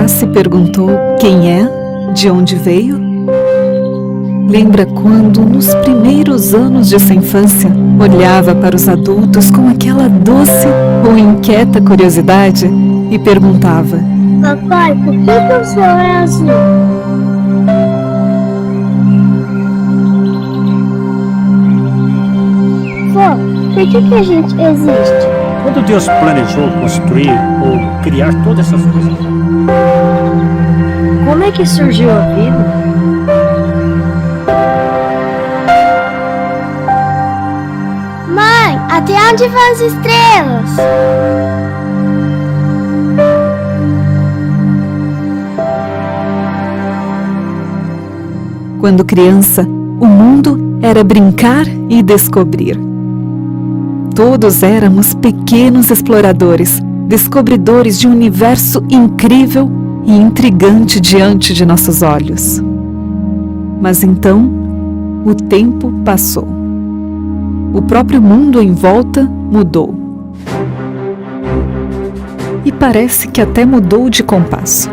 Já se perguntou quem é, de onde veio? Lembra quando, nos primeiros anos de sua infância, olhava para os adultos com aquela doce ou inquieta curiosidade e perguntava: Papai, por que o céu é azul? Vó, por que a gente existe? Quando Deus planejou construir ou criar todas essas coisas? Como é que surgiu a vida? Mãe, até onde vão as estrelas? Quando criança, o mundo era brincar e descobrir. Todos éramos pequenos exploradores, descobridores de um universo incrível e intrigante diante de nossos olhos. Mas então, o tempo passou. O próprio mundo em volta mudou. E parece que até mudou de compasso.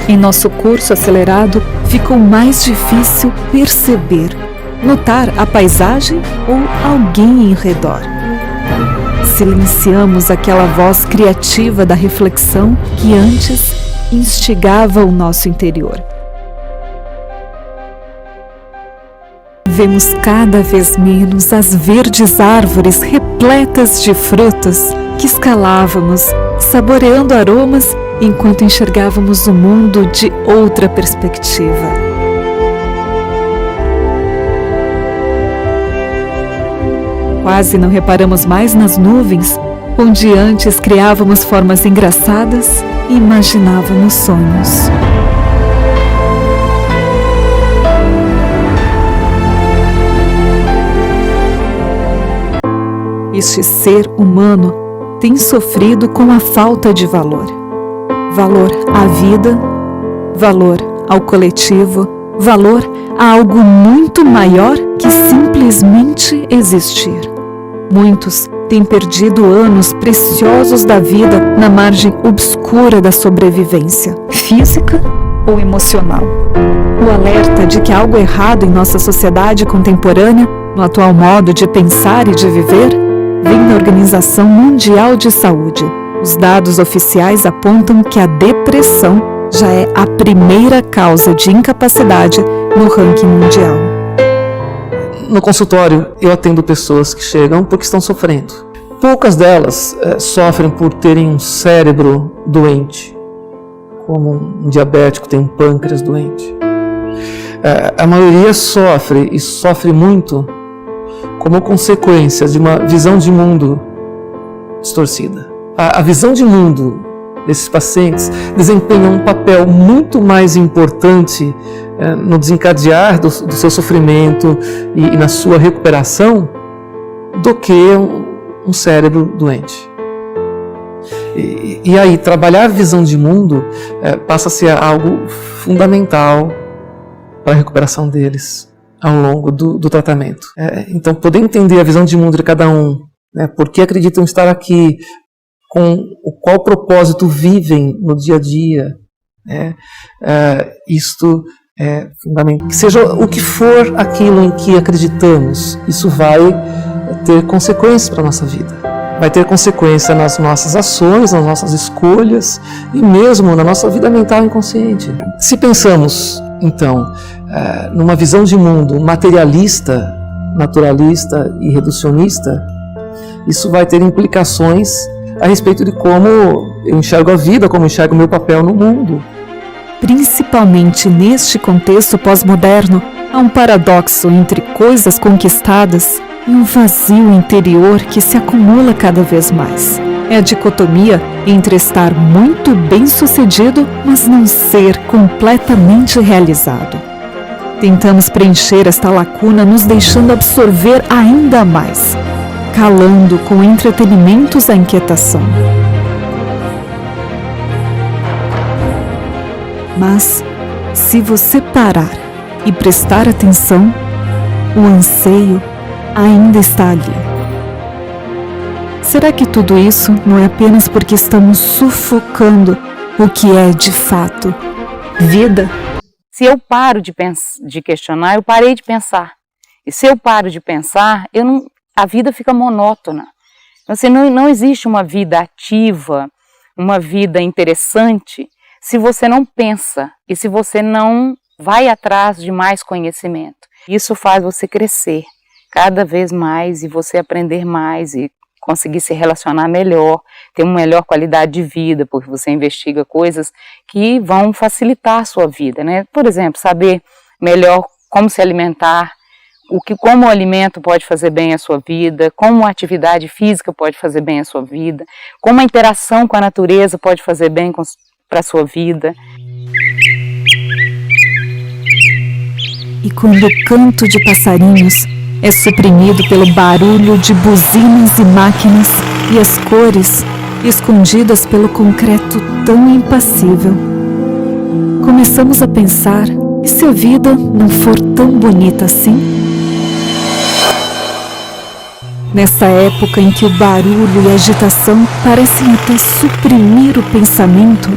Em nosso curso acelerado, ficou mais difícil perceber, notar a paisagem ou alguém em redor. Silenciamos aquela voz criativa da reflexão que antes instigava o nosso interior. Vemos cada vez menos as verdes árvores repletas de frutos que escalávamos, saboreando aromas enquanto enxergávamos o mundo de outra perspectiva. Quase não reparamos mais nas nuvens, onde antes criávamos formas engraçadas e imaginávamos sonhos. Este ser humano tem sofrido com a falta de valor. Valor à vida, valor ao coletivo, valor a algo muito maior que simplesmente existir. Muitos têm perdido anos preciosos da vida na margem obscura da sobrevivência, física ou emocional. O alerta de que há algo errado em nossa sociedade contemporânea, no atual modo de pensar e de viver, vem da Organização Mundial de Saúde. Os dados oficiais apontam que a depressão já é a primeira causa de incapacidade no ranking mundial. No consultório, eu atendo pessoas que chegam porque estão sofrendo. Poucas delas sofrem por terem um cérebro doente, como um diabético tem um pâncreas doente. A maioria sofre, e sofre muito, como consequência de uma visão de mundo distorcida. A visão de mundo desses pacientes desempenha um papel muito mais importante no desencadear do seu sofrimento e na sua recuperação do que um cérebro doente. E aí, trabalhar a visão de mundo passa a ser algo fundamental para a recuperação deles ao longo do tratamento. Então, poder entender a visão de mundo de cada um, por que acreditam estar aqui, com qual propósito vivem no dia a dia, isto é fundamental. Que seja o que for aquilo em que acreditamos, isso vai ter consequências para a nossa vida. Vai ter consequência nas nossas ações, nas nossas escolhas e mesmo na nossa vida mental inconsciente. Se pensamos, então, numa visão de mundo materialista, naturalista e reducionista, isso vai ter implicações a respeito de como eu enxergo a vida, como eu enxergo o meu papel no mundo. Principalmente neste contexto pós-moderno, há um paradoxo entre coisas conquistadas e um vazio interior que se acumula cada vez mais. É a dicotomia entre estar muito bem-sucedido, mas não ser completamente realizado. Tentamos preencher esta lacuna nos deixando absorver ainda mais, calando com entretenimentos a inquietação. Mas, se você parar e prestar atenção, o anseio ainda está ali. Será que tudo isso não é apenas porque estamos sufocando o que é de fato vida? Se eu paro de questionar, eu parei de pensar. E se eu paro de pensar, a vida fica monótona. Então, não existe uma vida ativa, uma vida interessante, se você não pensa e se você não vai atrás de mais conhecimento. Isso faz você crescer cada vez mais e você aprender mais e conseguir se relacionar melhor, ter uma melhor qualidade de vida, porque você investiga coisas que vão facilitar a sua vida, né? Por exemplo, saber melhor como se alimentar, como o alimento pode fazer bem à sua vida, como a atividade física pode fazer bem à sua vida, como a interação com a natureza pode fazer bem para a sua vida. E quando o canto de passarinhos é suprimido pelo barulho de buzinas e máquinas e as cores escondidas pelo concreto tão impassível, começamos a pensar, e se a vida não for tão bonita assim? Nessa época em que o barulho e a agitação parecem até suprimir o pensamento,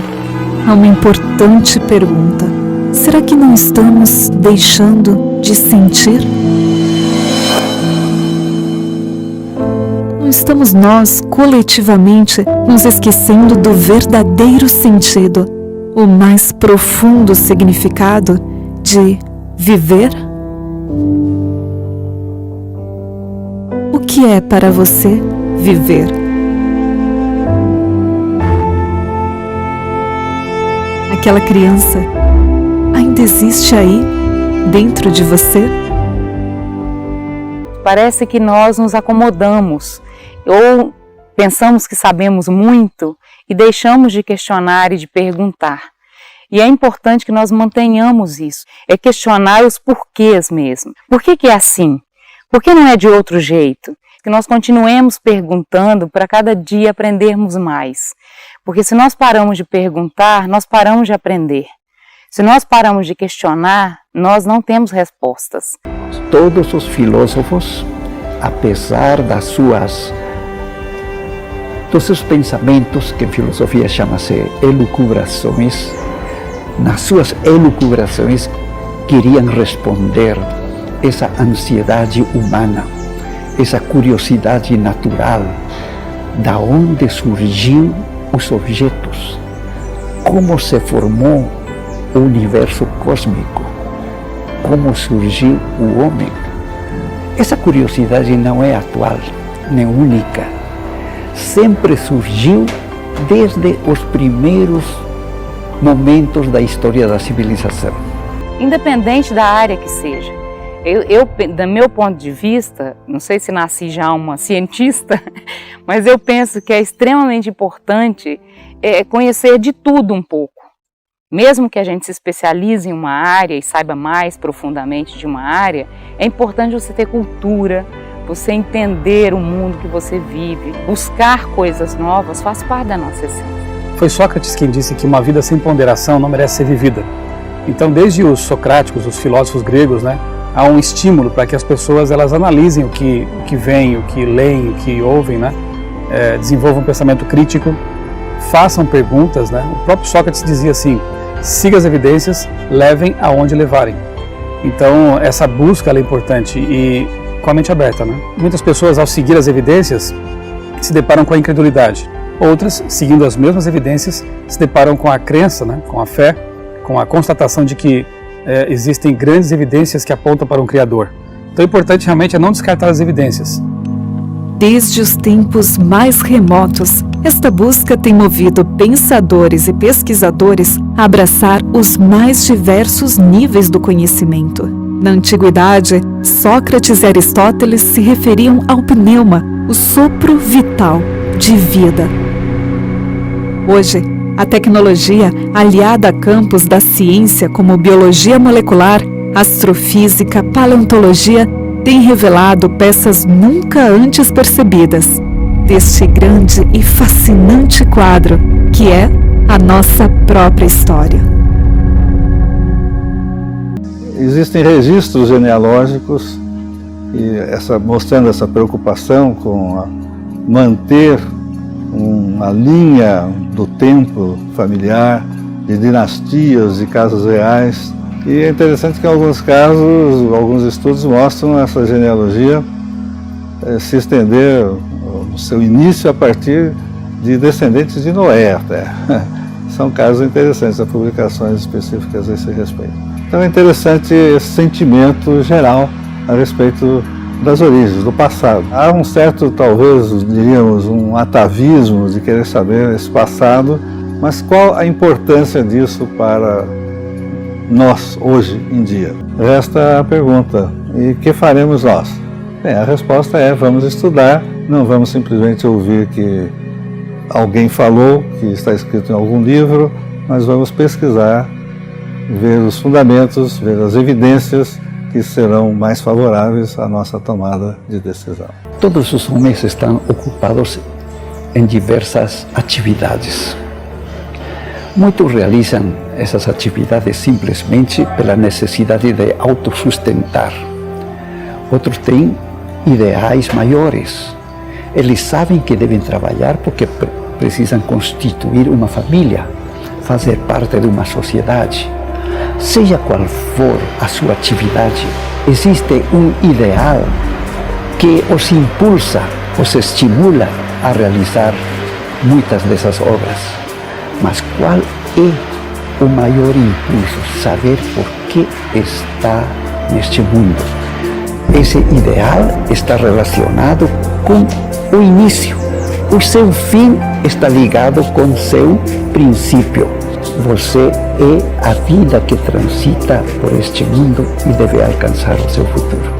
há uma importante pergunta: será que não estamos deixando de sentir? Não estamos nós, coletivamente, nos esquecendo do verdadeiro sentido, o mais profundo significado de viver? O que é para você viver? Aquela criança ainda existe aí, dentro de você? Parece que nós nos acomodamos ou pensamos que sabemos muito e deixamos de questionar e de perguntar. E é importante que nós mantenhamos isso, é questionar os porquês mesmo. Por que é assim? Por que não é de outro jeito? Que nós continuemos perguntando para cada dia aprendermos mais. Porque se nós paramos de perguntar, nós paramos de aprender. Se nós paramos de questionar, nós não temos respostas. Todos os filósofos, apesar dos seus pensamentos, que em filosofia chama-se elucubrações, nas suas elucubrações queriam responder essa ansiedade humana, essa curiosidade natural, da onde surgiu os objetos, como se formou o universo cósmico, como surgiu o homem. Essa curiosidade não é atual, nem única. Sempre surgiu desde os primeiros momentos da história da civilização. Independente da área que seja. Eu, do meu ponto de vista, não sei se nasci já uma cientista, mas eu penso que é extremamente importante conhecer de tudo um pouco. Mesmo que a gente se especialize em uma área e saiba mais profundamente de uma área, é importante você ter cultura, você entender o mundo que você vive, buscar coisas novas faz parte da nossa essência. Foi Sócrates quem disse que uma vida sem ponderação não merece ser vivida. Então, desde os socráticos, os filósofos gregos, né, há um estímulo para que as pessoas elas analisem o que veem, o que leem, o que ouvem, né, desenvolvam um pensamento crítico, façam perguntas, né. O próprio Sócrates dizia assim: siga as evidências, levem aonde levarem. Então, essa busca é importante e com a mente aberta, né? Muitas pessoas, ao seguir as evidências, se deparam com a incredulidade. Outras, seguindo as mesmas evidências, se deparam com a crença, né? Com a fé, com a constatação de que existem grandes evidências que apontam para um Criador. Então, o importante realmente é não descartar as evidências. Desde os tempos mais remotos, esta busca tem movido pensadores e pesquisadores a abraçar os mais diversos níveis do conhecimento. Na antiguidade, Sócrates e Aristóteles se referiam ao pneuma, o sopro vital, de vida. Hoje, a tecnologia, aliada a campos da ciência como biologia molecular, astrofísica, paleontologia, tem revelado peças nunca antes percebidas deste grande e fascinante quadro, que é a nossa própria história. Existem registros genealógicos mostrando essa preocupação com manter uma linha do tempo familiar, de dinastias, de casas reais. E é interessante que em alguns casos, alguns estudos mostram essa genealogia se estender no seu início a partir de descendentes de Noé até. São casos interessantes, há publicações específicas a esse respeito. Então é interessante esse sentimento geral a respeito das origens, do passado. Há um certo, talvez, diríamos, um atavismo de querer saber esse passado, mas qual a importância disso para nós, hoje em dia? Resta a pergunta, e o que faremos nós? Bem, a resposta é, vamos estudar, não vamos simplesmente ouvir que alguém falou, que está escrito em algum livro, mas vamos pesquisar, ver os fundamentos, ver as evidências que serão mais favoráveis à nossa tomada de decisão. Todos os homens estão ocupados em diversas atividades. Muitos realizam essas atividades simplesmente pela necessidade de autossustentar. Outros têm ideais maiores. Eles sabem que devem trabalhar porque precisam constituir uma família, fazer parte de uma sociedade. Seja qual for a sua atividade, existe um ideal que os impulsa, os estimula a realizar muitas dessas obras. Mas qual é o maior impulso? Saber por que está neste mundo. Esse ideal está relacionado com o início. O seu fim está ligado com seu princípio. Você é a vida que transita por este mundo e deve alcançar o seu futuro.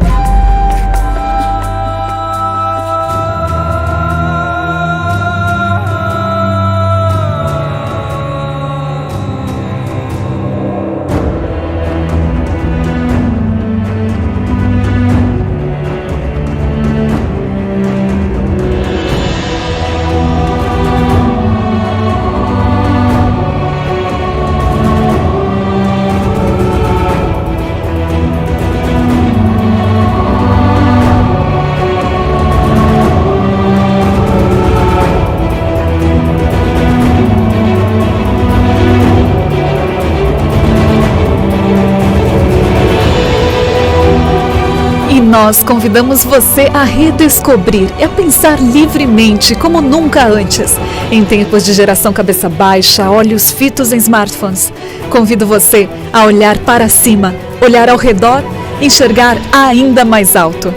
Nós convidamos você a redescobrir e a pensar livremente como nunca antes. Em tempos de geração cabeça baixa, olhos fitos em smartphones, convido você a olhar para cima, olhar ao redor, enxergar ainda mais alto.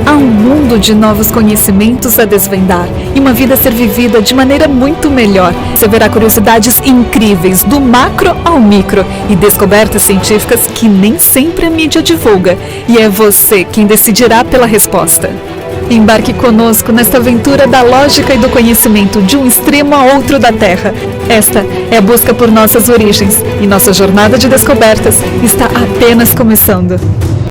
Há um mundo de novos conhecimentos a desvendar e uma vida a ser vivida de maneira muito melhor. Você verá curiosidades incríveis do macro ao micro e descobertas científicas que nem sempre a mídia divulga. E é você quem decidirá pela resposta. Embarque conosco nesta aventura da lógica e do conhecimento de um extremo a outro da Terra. Esta é a busca por nossas origens e nossa jornada de descobertas está apenas começando.